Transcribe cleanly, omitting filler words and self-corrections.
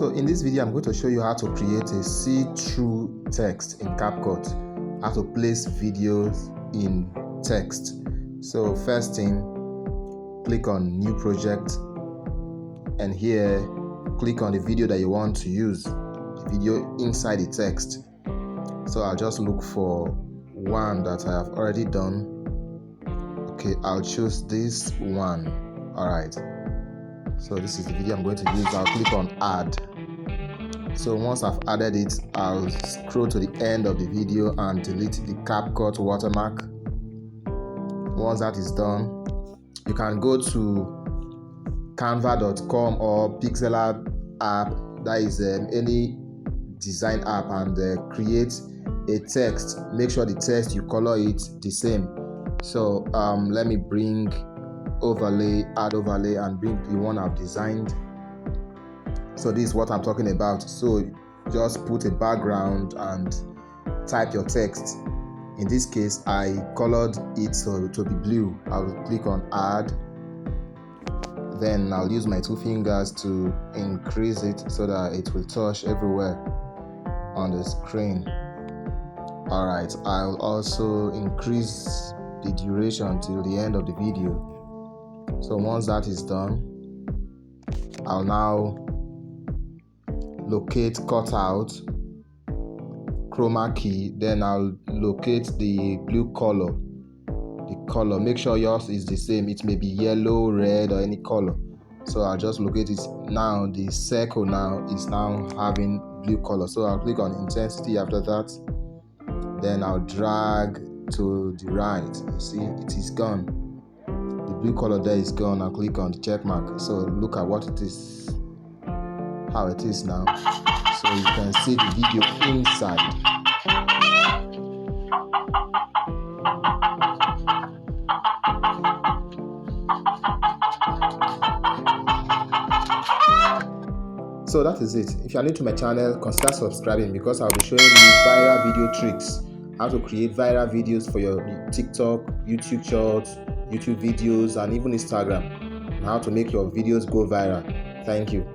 So in this video, I'm going to show you how to create a see-through text in Capcut, how to place videos in text. So first thing, click on new project, and here click on the video that you want to use, the video inside the text. So I'll just look for one that I have already done. Okay, I'll choose this one. All right, so this is the video I'm going to use. I'll click on add. So once I've added it, I'll scroll to the end of the video and delete the Capcut watermark. Once that is done, you can go to canva.com or Pixel app, that is any design app, and create a text. Make sure the text, you color it the same. So let me bring overlay, add overlay, and bring the one I've designed. So this is what I'm talking about. So just put a background and type your text. In this case, I colored it so to be blue. I will click on add. Then I'll use my two fingers to increase it so that it will touch everywhere on the screen. Alright, I'll also increase the duration till the end of the video. So once that is done, I'll now locate cutout, chroma key, then I'll locate the blue color. The color, make sure yours is the same. It may be yellow, red, or any color. So I'll just locate it. Now the circle now is now having blue color. So I'll click on intensity after that. Then I'll drag to the right. You see, it is gone. The blue color there is gone. I'll click on the check mark. So look at what it is, how it is now. So you can see the video inside. So that is it. If you are new to my channel, consider subscribing, because I'll be showing you viral video tricks, how to create viral videos for your TikTok, YouTube shorts, YouTube videos, and even Instagram, and how to make your videos go viral. Thank you.